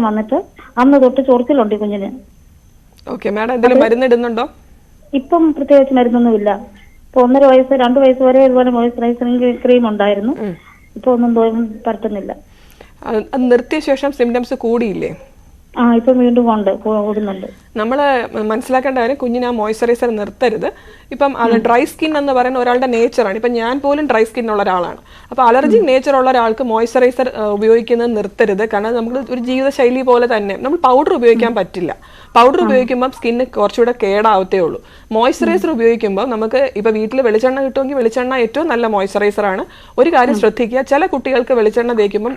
വന്നിട്ട് അന്ന് തൊട്ട് ചൊറിച്ചിലുണ്ട് കുഞ്ഞിന്. ഓക്കെ മാഡം, എന്തെങ്കിലും മരുന്ന് ഇടുന്നുണ്ടോ? ഇപ്പം പ്രത്യേകിച്ച് മരുന്നൊന്നുമില്ല. ഇപ്പൊ 1.5 വയസ്സ് 2 വയസ്സ് വരെ ഇതുപോലെ മോയ്സ്ചറൈസിംഗ് ക്രീം ഉണ്ടായിരുന്നു. ഇപ്പൊ ഒന്നും പറ്റുന്നില്ല. അത് നിർത്തിയ ശേഷം സിംറ്റംസ് കൂടിയില്ലേ? ഇപ്പൊ വീണ്ടും കൂടുന്നുണ്ട്. നമ്മൾ മനസ്സിലാക്കേണ്ട കാര്യം, കുഞ്ഞിന് ആ മോയ്സ്ചറൈസർ നിർത്തരുത്. ഇപ്പം അത് ഡ്രൈ സ്കിൻ എന്ന് പറയുന്ന ഒരാളുടെ നേച്ചറാണ്. ഇപ്പം ഞാൻ പോലും ഡ്രൈ സ്കിൻ ഉള്ള ഒരാളാണ്. അപ്പോൾ അലർജിക് നേച്ചർ ഉള്ള ഒരാൾക്ക് മോയ്സ്ചറൈസർ ഉപയോഗിക്കുന്നത് നിർത്തരുത്. കാരണം നമുക്ക് ഒരു ജീവിതശൈലി പോലെ തന്നെ നമ്മൾ പൗഡർ ഉപയോഗിക്കാൻ പറ്റില്ല. പൗഡർ ഉപയോഗിക്കുമ്പോൾ സ്കിന്ന് കുറച്ചുകൂടെ കേടാവത്തേ ഉള്ളൂ. മോയ്സ്ചറൈസർ ഉപയോഗിക്കുമ്പോൾ നമുക്ക് ഇപ്പോൾ വീട്ടിൽ വെളിച്ചെണ്ണ കിട്ടുമെങ്കിൽ വെളിച്ചെണ്ണ ഏറ്റവും നല്ല മോയ്സ്ചറൈസറാണ്. ഒരു കാര്യം ശ്രദ്ധിക്കുക, ചില കുട്ടികൾക്ക് വെളിച്ചെണ്ണ തേക്കുമ്പം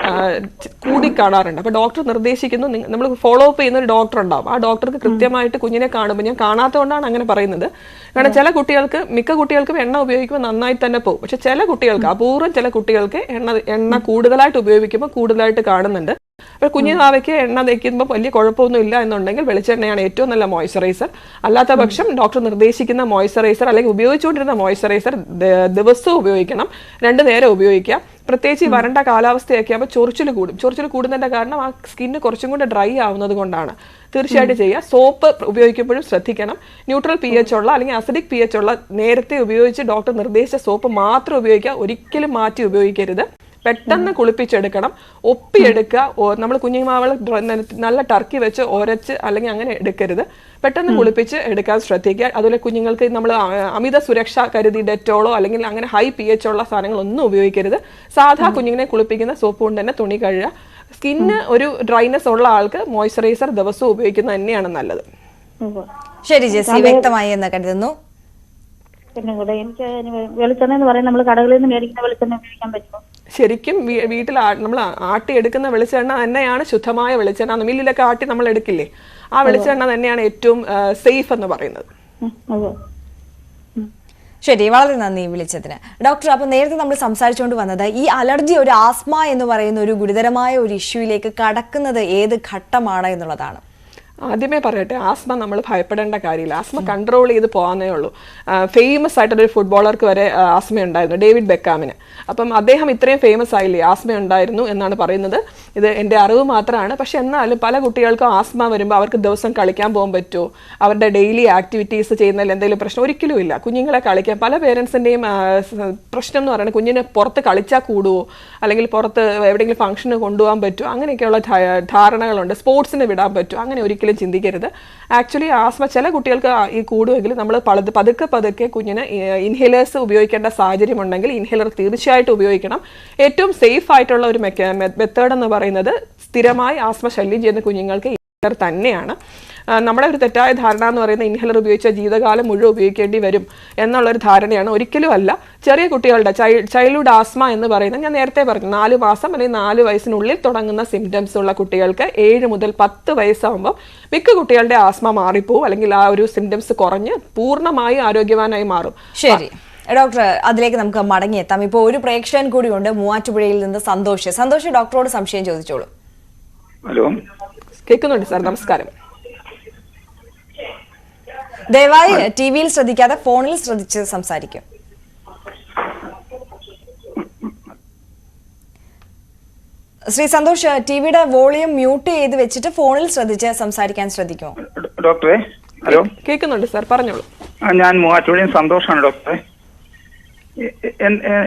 കൂടിക്കാണാറുണ്ട്. അപ്പോൾ ഡോക്ടർ നിർദ്ദേശിക്കുന്നു, നമ്മൾ ഫോളോ അപ്പ് ചെയ്യുന്ന ഒരു ഡോക്ടർ ഉണ്ടാവും. ആ ഡോക്ടർക്ക് കൃത്യമായിട്ട് കുഞ്ഞിനെ കാണുമ്പോൾ, ഞാൻ കാണാത്തതുകൊണ്ടാണ് അങ്ങനെ പറയുന്നത്, കാരണം മിക്ക കുട്ടികൾക്കും എണ്ണ ഉപയോഗിക്കുമ്പോൾ നന്നായി തന്നെ പോകും. പക്ഷെ ചില കുട്ടികൾക്ക്, അപൂർവം ചില കുട്ടികൾക്ക് എണ്ണ കൂടുതലായിട്ട് ഉപയോഗിക്കുമ്പോൾ കൂടുതലായിട്ട് കാണുന്നുണ്ട്. അപ്പോൾ കുഞ്ഞു നാവയ്ക്ക് എണ്ണ തേക്കുമ്പോൾ വലിയ കുഴപ്പമൊന്നും ഇല്ല എന്നുണ്ടെങ്കിൽ വെളിച്ചെണ്ണയാണ് ഏറ്റവും നല്ല മോയ്സ്ചറൈസർ. അല്ലാത്ത പക്ഷം ഡോക്ടർ നിർദ്ദേശിക്കുന്ന മോയ്സ്ചറൈസർ അല്ലെങ്കിൽ ഉപയോഗിച്ചുകൊണ്ടിരുന്ന മോയ്സ്ചറൈസർ ദിവസവും ഉപയോഗിക്കണം, 2 നേരം ഉപയോഗിക്കുക. പ്രത്യേകിച്ച് ഈ വരണ്ട കാലാവസ്ഥയൊക്കെ ആകുമ്പോൾ ചൊറിച്ചിൽ കൂടുന്നതിൻ്റെ കാരണം ആ സ്കിന്ന് കുറച്ചും കൂടെ ഡ്രൈ ആവുന്നത് കൊണ്ടാണ്. തീർച്ചയായിട്ടും ചെയ്യുക. സോപ്പ് ഉപയോഗിക്കുമ്പോഴും ശ്രദ്ധിക്കണം. ന്യൂട്രൽ pH ഉള്ള അല്ലെങ്കിൽ അസിഡിക് pH ഉള്ള നേരത്തെ ഉപയോഗിച്ച് ഡോക്ടർ നിർദ്ദേശിച്ച സോപ്പ് മാത്രം ഉപയോഗിക്കുക, ഒരിക്കലും മാറ്റി ഉപയോഗിക്കരുത്. പെട്ടെന്ന് കുളിപ്പിച്ചെടുക്കണം, ഒപ്പിയെടുക്കുക. നമ്മൾ കുഞ്ഞുമാവളെ നല്ല ടർക്കി വെച്ച് ഒരച്ച് അല്ലെങ്കിൽ അങ്ങനെ എടുക്കരുത്. പെട്ടെന്ന് കുളിപ്പിച്ച് എടുക്കാൻ ശ്രദ്ധിക്കുക. അതുപോലെ കുഞ്ഞുങ്ങൾക്ക് നമ്മൾ അമിത സുരക്ഷ കരുതി ഡെറ്റോളോ അല്ലെങ്കിൽ അങ്ങനെ ഹൈ pH ഉള്ള സാധനങ്ങളൊന്നും ഉപയോഗിക്കരുത്. സാധാ കുഞ്ഞിനെ കുളിപ്പിക്കുന്ന സോപ്പ് കൊണ്ട് തന്നെ തുണി കഴുകുക. സ്കിന്ന് ഒരു ഡ്രൈനെസ് ഉള്ള ആൾക്ക് മോയ്സ്ചറൈസർ ദിവസവും ഉപയോഗിക്കുന്നത് തന്നെയാണ് നല്ലത്. ശരി ജെസ്സി, വ്യക്തമായി എന്ന് കരുതുന്നു. പിന്നെ കൂടെ എനിക്ക് വെളിച്ചെണ്ണ എന്ന് പറയുന്നത് നമ്മൾ കടകളിൽ നിന്ന് മേടിക്കുന്ന വെളിച്ചെണ്ണ ഉപയോഗിക്കാൻ പറ്റുമോ? ശരിക്കും വീട്ടിൽ നമ്മൾ ആട്ടിയെടുക്കുന്ന വെളിച്ചെണ്ണ തന്നെയാണ് ശുദ്ധമായ വെളിച്ചെണ്ണ. മില്ലിലൊക്കെ ആട്ടി നമ്മൾ എടുക്കില്ലേ, ആ വെളിച്ചെണ്ണ തന്നെയാണ് ഏറ്റവും സേഫ് എന്ന് പറയുന്നത്. ശരി, വളരെ നന്ദി വിളിച്ചതിന്. ഡോക്ടർ, അപ്പൊ നേരത്തെ നമ്മൾ സംസാരിച്ചുകൊണ്ട് വന്നത് ഈ അലർജി, ഒരു ആസ്മ എന്ന് പറയുന്ന ഒരു ഗുരുതരമായ ഒരു ഇഷ്യൂയിലേക്ക് കടക്കുന്നത് ഏത് ഘട്ടമാണ് എന്നുള്ളതാണ്. ആദ്യമേ പറയട്ടെ, ആസ്മ നമ്മൾ ഭയപ്പെടേണ്ട കാര്യമില്ല. ആസ്മ കൺട്രോൾ ചെയ്ത് പോകാനേ ഉള്ളൂ. ഫേമസ് ആയിട്ടൊരു ഫുട്ബോളർക്ക് വരെ ആസ്മ ഉണ്ടായിരുന്നു, ഡേവിഡ് ബെക്കാമിന്. അപ്പം അദ്ദേഹം ഇത്രയും ഫേമസ് ആയില്ലേ, ആസ്മ ഉണ്ടായിരുന്നു എന്നാണ് പറയുന്നത്. ഇത് എൻ്റെ അറിവ് മാത്രമാണ്. പക്ഷെ എന്നാലും പല കുട്ടികൾക്കും ആസ്മ വരുമ്പോൾ അവർക്ക് ദിവസം കളിക്കാൻ പോകാൻ പറ്റുമോ, അവരുടെ ഡെയിലി ആക്ടിവിറ്റീസ് ചെയ്യുന്നതിൽ എന്തെങ്കിലും പ്രശ്നം? ഒരിക്കലും ഇല്ല. കുഞ്ഞുങ്ങളെ കളിക്കാൻ പല പേരൻസിൻ്റെയും പ്രശ്നം എന്ന് പറയുന്നത് കുഞ്ഞിനെ പുറത്ത് കളിച്ചാൽ കൂടുമോ, അല്ലെങ്കിൽ പുറത്ത് എവിടെയെങ്കിലും ഫംഗ്ഷന് കൊണ്ടുപോകാൻ പറ്റുമോ, അങ്ങനെയൊക്കെയുള്ള ധാരണകളുണ്ട്. സ്പോർട്സിന് വിടാൻ പറ്റുമോ, അങ്ങനെ ഒരിക്കലും ചിന്തിക്കരുത്. ആക്ച്വലി ആസ്മ ചില കുട്ടികൾക്ക് ഈ കൂടുമെങ്കിൽ നമ്മൾ പതുക്കെ കുഞ്ഞിന് ഇൻഹേലേഴ്സ് ഉപയോഗിക്കേണ്ട സാഹചര്യം ഉണ്ടെങ്കിൽ ഇൻഹേലർ തീർച്ചയായിട്ടും ഉപയോഗിക്കണം. ഏറ്റവും സേഫ് ആയിട്ടുള്ള ഒരു മെത്തേഡ് എന്ന് പറയുന്നത് സ്ഥിരമായി ആസ്മ ശല്യം ചെയ്യുന്ന കുഞ്ഞുങ്ങൾക്ക് ഇൻഹേലർ തന്നെയാണ്. നമ്മുടെ ഒരു തെറ്റായ ധാരണ എന്ന് പറയുന്നത് ഇൻഹേലർ ഉപയോഗിച്ചാൽ ജീവിതകാലം മുഴുവൻ ഉപയോഗിക്കേണ്ടി വരും എന്നുള്ളൊരു ധാരണയാണ്. ഒരിക്കലും അല്ല. ചെറിയ കുട്ടികളുടെ ചൈൽഡ്ഹുഡ് ആസ്മ എന്ന് പറയുന്നത് ഞാൻ നേരത്തെ പറഞ്ഞു, 4 മാസം അല്ലെങ്കിൽ 4 വയസ്സിനുള്ളിൽ തുടങ്ങുന്ന സിംറ്റംസ് ഉള്ള കുട്ടികൾക്ക് 7 മുതൽ 10 വയസ്സാകുമ്പോൾ മിക്ക കുട്ടികളുടെ ആസ്മ മാറിപ്പോവും, അല്ലെങ്കിൽ ആ ഒരു സിംറ്റംസ് കുറഞ്ഞ് പൂർണ്ണമായും ആരോഗ്യവാനായി മാറും. ശരി ഡോക്ടർ, അതിലേക്ക് നമുക്ക് മടങ്ങിയെത്താം. ഇപ്പോൾ ഒരു പ്രേക്ഷകൻ കൂടിയുണ്ട്, മൂവാറ്റുപുഴയിൽ നിന്ന് സന്തോഷ് ഡോക്ടറോട് സംശയം ചോദിച്ചോളൂ. ഹലോ, കേൾക്കുന്നുണ്ട് സാർ, നമസ്കാരം. ദയവായി ടിവിയിൽ ശ്രദ്ധിക്കാതെ ഫോണിൽ ശ്രദ്ധിച്ച് സംസാരിക്കും. ശ്രീ സന്തോഷ്, ടിവിയുടെ വോളിയം മ്യൂട്ട് ചെയ്ത് വെച്ചിട്ട് ഫോണിൽ ശ്രദ്ധിച്ച് സംസാരിക്കാൻ ശ്രദ്ധിക്കുമോ? ഡോക്ടറെ. ഹലോ, കേൾക്കുന്നുണ്ട് സാർ, പറഞ്ഞോളൂ. ഞാൻ മൂവാറ്റുപുഴയിൽ സന്തോഷാണ് ഡോക്ടറെ.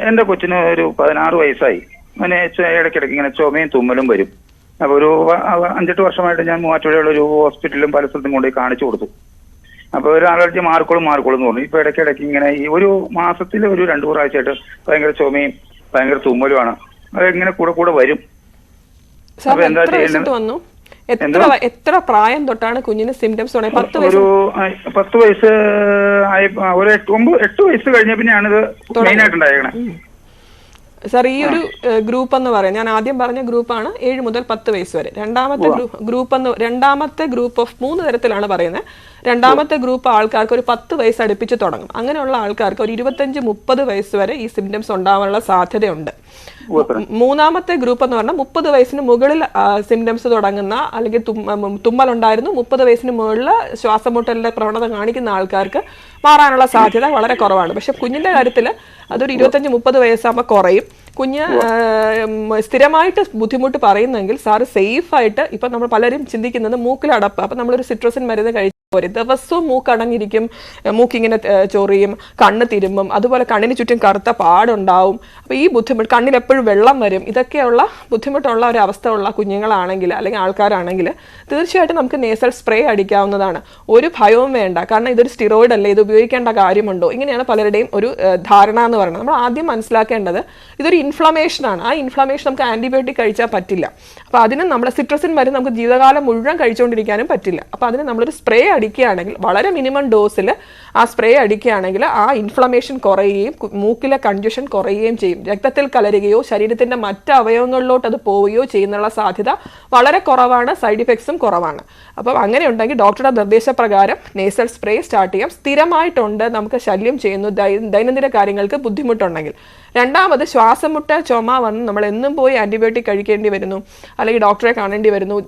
എന്റെ കൊച്ചിന് ഒരു 16 വയസ്സായി. അവന് ഇടയ്ക്കിടയ്ക്ക് ഇങ്ങനെ ചുമയും തുമ്മലും വരും. അപ്പൊ ഒരു 5-8 വർഷമായിട്ട് ഞാൻ മൂവാറ്റുപുഴയുള്ള ഒരു ഹോസ്പിറ്റലിലും പല സ്ഥലത്തും കൊണ്ടുപോയി കാണിച്ചു കൊടുത്തു. അപ്പൊ ഒരു അലർജി മാറിക്കോളും എന്ന് പറഞ്ഞു. ഇപ്പൊ ഇടയ്ക്കിടയ്ക്ക് ഇങ്ങനെ ഈ ഒരു മാസത്തിൽ ഒരു 2 പ്രാവശ്യമായിട്ട് ഭയങ്കര ചുമയും ഭയങ്കര തുമ്മലുമാണ്. അതെങ്ങനെ കൂടെ വരും. അപ്പൊ എന്താ ചെയ്യുന്നത്? എത്ര പ്രായം തൊട്ടാണ് കുഞ്ഞിന് സിംറ്റംസ്? ഒരു 10 വയസ്സ് ആയി, ഒരു 8 വയസ്സ് കഴിഞ്ഞ പിന്നെയാണിത് മെയിൻ ആയിട്ട് ഉണ്ടായേക്കണേ. സാർ, ഈ ഒരു ഗ്രൂപ്പ് എന്ന് പറയാം, ഞാൻ ആദ്യം പറഞ്ഞ ഗ്രൂപ്പാണ് 7 മുതൽ 10 വയസ്സ് വരെ. രണ്ടാമത്തെ ഗ്രൂപ്പ് ഓഫ് 3 തരത്തിലാണ് പറയുന്നത്. രണ്ടാമത്തെ ഗ്രൂപ്പ് ആൾക്കാർക്ക് ഒരു 10 വയസ്സ് അടുപ്പിച്ച് തുടങ്ങും. അങ്ങനെയുള്ള ആൾക്കാർക്ക് ഒരു 25-30 വയസ്സ് വരെ ഈ സിംറ്റംസ് ഉണ്ടാവാനുള്ള സാധ്യതയുണ്ട്. മൂന്നാമത്തെ ഗ്രൂപ്പ് എന്ന് പറഞ്ഞാൽ 30 വയസ്സിന് മുകളിൽ സിംറ്റംസ് തുടങ്ങുന്ന, അല്ലെങ്കിൽ തുമ്മലുണ്ടായിരുന്നു 30 വയസ്സിന് മുകളിൽ ശ്വാസമുട്ടലിന്റെ പ്രവണത കാണിക്കുന്ന ആൾക്കാർക്ക് മാറാനുള്ള സാധ്യത വളരെ കുറവാണ്. പക്ഷെ കുഞ്ഞിന്റെ കാര്യത്തിൽ അതൊരു 25-30 വയസ്സാകുമ്പോൾ കുറയും. കുഞ്ഞ് സ്ഥിരമായിട്ട് ബുദ്ധിമുട്ട് പറയുന്നെങ്കിൽ സാറ് സേഫായിട്ട്, ഇപ്പം നമ്മൾ പലരും ചിന്തിക്കുന്നത് മൂക്കിലടപ്പ്, അപ്പം നമ്മളൊരു സിട്രസിൻ മരുന്ന് കഴിച്ചു പോരെ, ദിവസവും മൂക്കടങ്ങിയിരിക്കും, മൂക്കിങ്ങനെ ചൊറിയും, കണ്ണ് തിരുമ്പും, അതുപോലെ കണ്ണിന് ചുറ്റും കറുത്ത പാടുണ്ടാവും. അപ്പോൾ ഈ ബുദ്ധിമുട്ട്, കണ്ണിൽ എപ്പോഴും വെള്ളം വരും, ഇതൊക്കെയുള്ള ബുദ്ധിമുട്ടുള്ള ഒരു അവസ്ഥ ഉള്ള കുഞ്ഞുങ്ങളാണെങ്കിൽ അല്ലെങ്കിൽ ആൾക്കാരാണെങ്കിൽ തീർച്ചയായിട്ടും നമുക്ക് നേസൽ സ്പ്രേ അടിക്കാവുന്നതാണ്. ഒരു ഭയവും വേണ്ട. കാരണം ഇതൊരു സ്റ്റിറോയിഡ് അല്ലേ, ഇത് ഉപയോഗിക്കേണ്ട കാര്യമുണ്ടോ, ഇങ്ങനെയാണ് പലരുടെയും ഒരു ധാരണ എന്ന് പറയുന്നത്. നമ്മൾ ആദ്യം മനസ്സിലാക്കേണ്ടത് ഇതൊരു ഇൻഫ്ലമേഷനാണ്. ആ ഇൻഫ്ലമേഷൻ നമുക്ക് ആന്റിബയോട്ടിക് കഴിച്ചാൽ പറ്റില്ല. അപ്പോൾ അതിന് നമ്മുടെ സിട്രസിൻ മരുന്ന് നമുക്ക് ജീവിതകാലം മുഴുവൻ കഴിച്ചുകൊണ്ടിരിക്കാനും പറ്റില്ല. അപ്പോൾ അതിന് നമ്മളൊരു സ്പ്രേ അടിക്കുകയാണെങ്കിൽ, വളരെ മിനിമം ഡോസിൽ ആ സ്പ്രേ അടിക്കുകയാണെങ്കിൽ ആ ഇൻഫ്ലമേഷൻ കുറയുകയും മൂക്കിലെ കൺജഷൻ കുറയുകയും ചെയ്യും. രക്തത്തിൽ കലരുകയോ ശരീരത്തിന്റെ മറ്റ് അവയവങ്ങളിലോട്ട് അത് പോവുകയോ ചെയ്യുന്നുള്ള സാധ്യത വളരെ കുറവാണ്. സൈഡ് ഇഫക്ട്സും കുറവാണ്. അപ്പം അങ്ങനെ ഉണ്ടെങ്കിൽ ഡോക്ടറുടെ നിർദ്ദേശപ്രകാരം നേസൽ സ്പ്രേ സ്റ്റാർട്ട് ചെയ്യാം. സ്ഥിരമായിട്ടുണ്ട്, നമുക്ക് ശല്യം ചെയ്യുന്നു, ദൈനംദിന കാര്യങ്ങൾക്ക് ബുദ്ധിമുട്ടുണ്ടെങ്കിൽ. രണ്ടാമത്, ശ്വാസമുട്ട ചുമ വന്ന് നമ്മൾ എന്നും പോയി ആന്റിബയോട്ടിക് കഴിക്കേണ്ടി വരുന്നു, അല്ലെങ്കിൽ ഡോക്ടറെ കാണേണ്ടി വരുന്നു,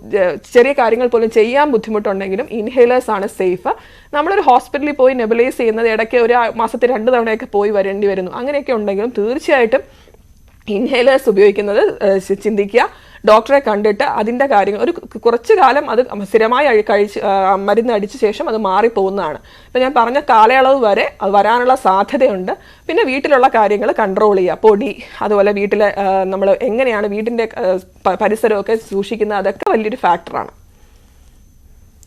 ചെറിയ കാര്യങ്ങൾ പോലും ചെയ്യാൻ ബുദ്ധിമുട്ടുണ്ടെങ്കിലും ഇൻഹേലേഴ്സ് ആണ് സേഫ്. നമ്മളൊരു ഹോസ്പിറ്റലിൽ പോയി നെബുലൈസ് ചെയ്യുന്നത് ഇടയ്ക്ക് ഒരു മാസത്തിൽ 2 തവണയൊക്കെ പോയി വരേണ്ടി വരുന്നു. അങ്ങനെയൊക്കെ ഉണ്ടെങ്കിലും തീർച്ചയായിട്ടും ഇൻഹേലേഴ്സ് ഉപയോഗിക്കുന്നത് ചിന്തിക്കുക. ഡോക്ടറെ കണ്ടിട്ട് അതിൻ്റെ കാര്യങ്ങൾ ഒരു കുറച്ച് കാലം അത് സ്ഥിരമായി മരുന്ന് അടിച്ച ശേഷം അത് മാറിപ്പോകുന്നതാണ്. ഇപ്പം ഞാൻ പറഞ്ഞ കാലയളവ് വരെ അത് വരാനുള്ള സാധ്യതയുണ്ട്. പിന്നെ വീട്ടിലുള്ള കാര്യങ്ങൾ കൺട്രോൾ ചെയ്യുക. പൊടി, അതുപോലെ വീട്ടിലെ നമ്മൾ എങ്ങനെയാണ് വീടിൻ്റെ പരിസരമൊക്കെ സൂക്ഷിക്കുന്നത്, അതൊക്കെ വലിയൊരു ഫാക്ടറാണ്.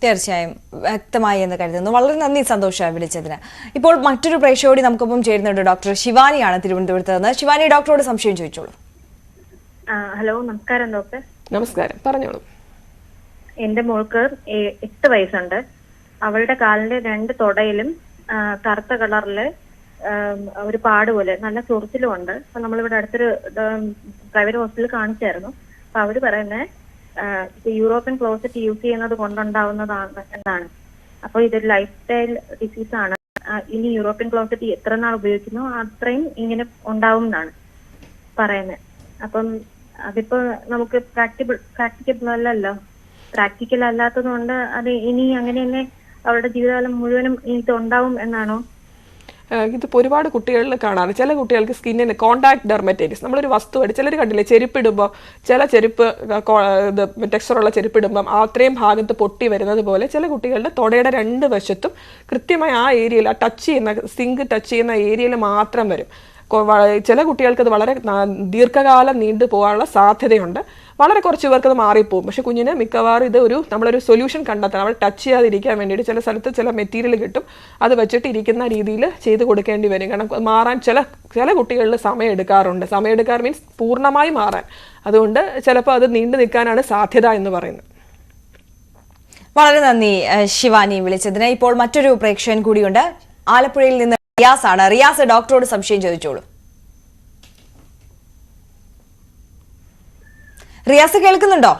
തീർച്ചയായും വ്യക്തമായി എന്ന് കരുതുന്നു. വളരെ നന്ദി സന്തോഷ് വിളിച്ചതിന്. ഇപ്പോൾ മറ്റൊരു പ്രേക്ഷകോടി നമുക്കൊപ്പം ചേരുന്നുണ്ട്. ഡോക്ടർ ശിവാനിയാണ് തിരുവനന്തപുരത്ത് നിന്ന്. ശിവാനി, ഡോക്ടറോട് സംശയം ചോദിച്ചോളൂ. ഹലോ, നമസ്കാരം ഡോക്ടർ. നമസ്കാരം, പറഞ്ഞോളൂ. എന്റെ മോൾക്ക് 8 വയസ്സുണ്ട്. അവളുടെ കാലിന്റെ 2 തൊടയിലും കറുത്ത കളറില് ഒരു പാട് പോലെ നല്ല ചൊറിച്ചിലും ഉണ്ട്. അപ്പൊ നമ്മളിവിടെ അടുത്തൊരു പ്രൈവറ്റ് ഹോസ്പിറ്റലിൽ കാണിച്ചായിരുന്നു. അപ്പൊ അവര് പറയുന്നത് യൂറോപ്യൻ ക്ലോസറ്റ് യൂസ് ചെയ്യുന്നത് കൊണ്ടുണ്ടാവുന്നതാണ് എന്നാണ്. അപ്പൊ ഇതൊരു ലൈഫ് സ്റ്റൈൽ ഡിസീസാണ്. ഇനി യൂറോപ്യൻ ക്ലോസറ്റ് എത്ര നാൾ ഉപയോഗിക്കുന്നു അത്രയും ഇങ്ങനെ ഉണ്ടാവും എന്നാണ് പറയുന്നത്. അപ്പം അതിപ്പോ നമുക്ക് പ്രാക്ടിക്കബിൾ അല്ലല്ലോ. പ്രാക്ടിക്കൽ അല്ലാത്തത് കൊണ്ട് അത് ഇനി അങ്ങനെ തന്നെ അവരുടെ ജീവിതകാലം മുഴുവനും ഇത് ഉണ്ടാവും എന്നാണോ? ഇതിപ്പോൾ ഒരുപാട് കുട്ടികളിൽ കാണാറ്. ചില കുട്ടികൾക്ക് സ്കിന്നിന് കോണ്ടാക്ട് ഡെർമറ്റൈറ്റിസ്, നമ്മളൊരു വസ്തുവായിട്ട് ചിലർ കണ്ടില്ലേ, ചെരുപ്പിടുമ്പോൾ ചില ചെരുപ്പ് ഇത് ടെക്സ്ചറുള്ള ചെരുപ്പിടുമ്പം അത്രയും ഭാഗത്ത് പൊട്ടി വരുന്നത് പോലെ ചില കുട്ടികളുടെ തൊടയുടെ 2 വശത്തും കൃത്യമായി ആ ഏരിയയിൽ, ആ ടച്ച് ചെയ്യുന്ന സിങ്ക് ടച്ച് ചെയ്യുന്ന ഏരിയയിൽ മാത്രം വരും. ചില കുട്ടികൾക്ക് അത് വളരെ ദീർഘകാലം നീണ്ടു പോകാനുള്ള സാധ്യതയുണ്ട്. വളരെ കുറച്ച് പേർക്ക് അത് മാറിപ്പോകും. പക്ഷെ കുഞ്ഞിന് മിക്കവാറും ഇത് നമ്മളൊരു സൊല്യൂഷൻ കണ്ടെത്തണം. അവൾ ടച്ച് ചെയ്യാതിരിക്കാൻ വേണ്ടിയിട്ട് ചില സ്ഥലത്ത് ചില മെറ്റീരിയൽ കിട്ടും, അത് വെച്ചിട്ട് ഇരിക്കുന്ന രീതിയിൽ ചെയ്ത് കൊടുക്കേണ്ടി വരും. കാരണം മാറാൻ ചില കുട്ടികളിൽ സമയം എടുക്കാറ് മീൻസ് പൂർണ്ണമായി മാറാൻ. അതുകൊണ്ട് ചിലപ്പോൾ അത് നീണ്ടു നിൽക്കാനാണ് സാധ്യത എന്ന് പറയുന്നത്. വളരെ നന്ദി ശിവാനി വിളിച്ചതിന്. ഇപ്പോൾ മറ്റൊരു പ്രേക്ഷകൻ കൂടിയുണ്ട്. ആലപ്പുഴയിൽ നിന്ന് റിയാസ് ആണ്. റിയാസ്, ഡോക്ടറോട് സംശയം ചോദിച്ചോളൂ. റിയാസ് കേൾക്കുന്നുണ്ടോ?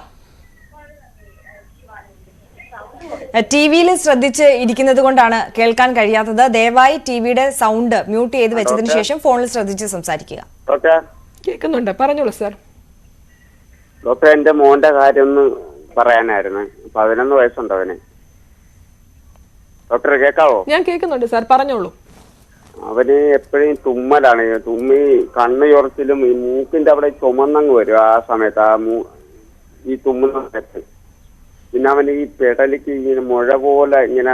ടിവിയിൽ ശ്രദ്ധിച്ച് ഇരിക്കുന്നത് കൊണ്ടാണ് കേൾക്കാൻ കഴിയാത്തത്. ദയവായി ടിവിയുടെ സൗണ്ട് മ്യൂട്ട് ചെയ്ത് വെച്ചതിന് ശേഷം ഫോണിൽ ശ്രദ്ധിച്ച് സംസാരിക്കുക. കേൾക്കുന്നുണ്ട്, പറഞ്ഞോളൂ സാർ. ഡോക്ടർ, എന്റെ മോന്റെ കാര്യം ഒന്ന് പറയാനായിരുന്നു. 11 വയസ്സുണ്ട് അവന്. ഡോക്ടർ കേൾക്കാവോ? ഞാൻ കേൾക്കുന്നുണ്ട് സാർ, പറഞ്ഞോളൂ. അവന് എപ്പോഴും തുമ്മലാണ്. തുമ്മി കണ്ണ് ചൊറച്ചിലും ഈ മൂക്കിന്റെ അവിടെ ചുമന്നങ്ങ് വരും ആ സമയത്ത്, ഈ തുമ്മുന്ന സമയത്ത്. പിന്നെ അവന് ഈ പെടലിക്ക് ഇങ്ങനെ മുഴ പോലെ ഇങ്ങനെ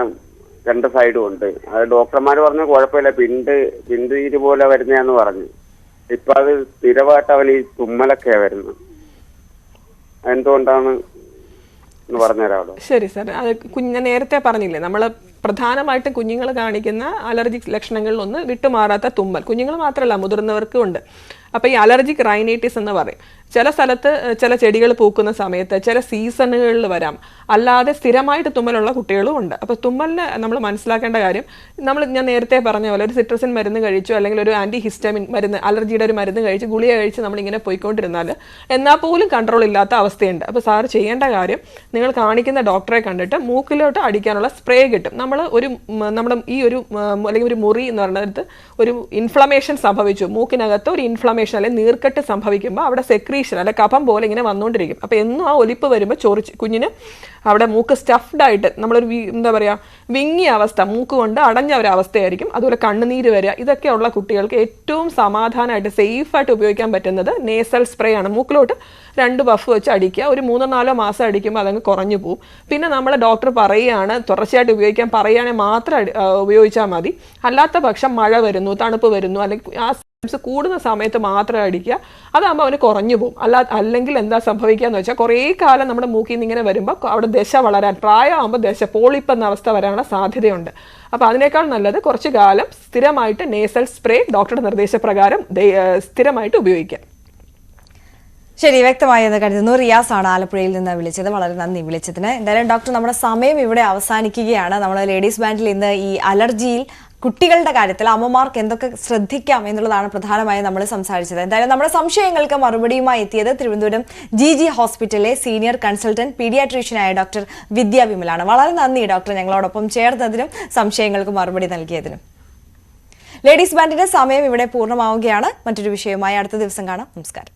2 സൈഡും ഉണ്ട്. അത് ഡോക്ടർമാർ പറഞ്ഞു കുഴപ്പമില്ല, പിണ്ട് പോലെ വരുന്നതാന്ന് പറഞ്ഞു. ഇപ്പൊ അത് സ്ഥിരമായിട്ട് അവന് ഈ തുമ്മലൊക്കെയാ വരുന്നത്. എന്തുകൊണ്ടാണ് എന്ന് പറഞ്ഞുതരാമല്ലോ? ശരി സാർ, അത് ഞാൻ നേരത്തെ പറഞ്ഞില്ലേ, നമ്മൾ പ്രധാനമായിട്ടും കുഞ്ഞുങ്ങൾ കാണിക്കുന്ന അലർജിക് ലക്ഷണങ്ങളിൽ ഒന്ന് വിട്ടുമാറാത്ത തുമ്മൽ. കുഞ്ഞുങ്ങൾ മാത്രമല്ല, മുതിർന്നവർക്കും ഉണ്ട്. അപ്പോൾ ഈ അലർജിക് റൈനൈറ്റിസ് എന്ന് പറയും. ചില സ്ഥലത്ത് ചില ചെടികൾ പൂക്കുന്ന സമയത്ത് ചില സീസണുകളിൽ വരാം. അല്ലാതെ സ്ഥിരമായിട്ട് തുമ്മലുള്ള കുട്ടികളും ഉണ്ട്. അപ്പോൾ തുമ്മലിന് നമ്മൾ മനസ്സിലാക്കേണ്ട കാര്യം, ഞാൻ നേരത്തെ പറഞ്ഞ പോലെ ഒരു സിട്രസിൻ മരുന്ന് കഴിച്ചു അല്ലെങ്കിൽ ഒരു ആൻറ്റി ഹിസ്റ്റമിൻ മരുന്ന്, അലർജിയുടെ ഒരു മരുന്ന് കഴിച്ച് ഗുളിക കഴിച്ച് നമ്മളിങ്ങനെ പോയിക്കൊണ്ടിരുന്നാൽ എന്നാൽ പോലും കൺട്രോൾ ഇല്ലാത്ത അവസ്ഥയുണ്ട്. അപ്പോൾ സാർ ചെയ്യേണ്ട കാര്യം, നിങ്ങൾ കാണിക്കുന്ന ഡോക്ടറെ കണ്ടിട്ട് മൂക്കിലോട്ട് അടിക്കാനുള്ള സ്പ്രേ കിട്ടും. നമ്മുടെ ഈ ഒരു അല്ലെങ്കിൽ ഒരു മുറി എന്ന് പറയുന്നത് ഒരു ഇൻഫ്ലമേഷൻ സംഭവിച്ചു, മൂക്കിനകത്ത് ഒരു ഇൻഫ്ലമേഷൻ അല്ലെങ്കിൽ നീർക്കെട്ട് സംഭവിക്കുമ്പോൾ അവിടെ സെക്രീഷൻ അല്ലെ കഫം പോലെ ഇങ്ങനെ വന്നുകൊണ്ടിരിക്കും. അപ്പോൾ എന്നും ആ ഒലിപ്പ് വരുമ്പോൾ കുഞ്ഞിന് അവിടെ മൂക്ക് സ്റ്റഫ്ഡ് ആയിട്ട് നമ്മളൊരു എന്താ പറയുക വിങ്ങിയ അവസ്ഥ, മൂക്ക് കൊണ്ട് അടഞ്ഞ ഒരു അവസ്ഥയായിരിക്കും. അതുപോലെ കണ്ണുനീര് വരിക. ഇതൊക്കെയുള്ള കുട്ടികൾക്ക് ഏറ്റവും സമാധാനമായിട്ട് സേഫായിട്ട് ഉപയോഗിക്കാൻ പറ്റുന്നത് നേസൽ സ്പ്രേ ആണ്. മൂക്കിലോട്ട് 2 പഫ് വെച്ച് അടിക്കുക. ഒരു 3-4 മാസം അടിക്കുമ്പോൾ അതങ്ങ് കുറഞ്ഞു പോകും. പിന്നെ നമ്മൾ ഡോക്ടർ പറയുകയാണ് തുടർച്ചയായിട്ട് ഉപയോഗിക്കാൻ പറയുകയാണെങ്കിൽ മാത്രം ഉപയോഗിച്ചാൽ മതി. അല്ലാത്ത പക്ഷം മഴ വരുന്നു, തണുപ്പ് വരുന്നു, അല്ലെങ്കിൽ ആ കൂടുന്ന സമയത്ത് മാത്രം അടിക്കുക. അതാകുമ്പോൾ അവന് കുറഞ്ഞു പോകും. അല്ലെങ്കിൽ എന്താ സംഭവിക്കാന്ന് വെച്ചാൽ കുറേ കാലം നമ്മുടെ മൂക്കിൽ നിന്ന് ഇങ്ങനെ വരുമ്പോൾ അവിടെ ദശ വളരാൻ, പ്രായമാകുമ്പോൾ പോളിപ്പ് എന്ന അവസ്ഥ വരാനുള്ള സാധ്യതയുണ്ട്. അപ്പോൾ അതിനേക്കാൾ നല്ലത് കുറച്ചു കാലം സ്ഥിരമായിട്ട് നേസൽ സ്പ്രേ ഡോക്ടറുടെ നിർദ്ദേശപ്രകാരം സ്ഥിരമായിട്ട് ഉപയോഗിക്കാം. ശരി, വ്യക്തമായി എന്ന് കരുതുന്നു. റിയാസ് ആണ് ആലപ്പുഴയിൽ നിന്ന് വിളിച്ചത്. വളരെ നന്ദി വിളിച്ചതിന്. എന്തായാലും ഡോക്ടർ, നമ്മുടെ സമയം ഇവിടെ അവസാനിക്കുകയാണ്. നമ്മൾ ലേഡീസ് ബാൻഡിൽ ഇന്ന് ഈ അലർജിയിൽ കുട്ടികളുടെ കാര്യത്തിൽ അമ്മമാർക്ക് എന്തൊക്കെ ശ്രദ്ധിക്കാം എന്നുള്ളതാണ് പ്രധാനമായും നമ്മൾ സംസാരിച്ചത്. എന്തായാലും നമ്മുടെ സംശയങ്ങൾക്ക് മറുപടിയുമായി എത്തിയത് തിരുവനന്തപുരം GG ഹോസ്പിറ്റലിലെ സീനിയർ കൺസൾട്ടന്റ് പീഡിയാട്രീഷ്യനായ ഡോക്ടർ വിദ്യ വിമലാണ്. വളരെ നന്ദി ഡോക്ടർ, ഞങ്ങളോടൊപ്പം ചേർന്നതിനും സംശയങ്ങൾക്ക് മറുപടി നൽകിയതിനും. ലേഡീസ് ബാൻഡിന്റെ സമയം ഇവിടെ പൂർണ്ണമാവുകയാണ്. മറ്റൊരു വിഷയവുമായി അടുത്ത ദിവസം കാണാം. നമസ്കാരം.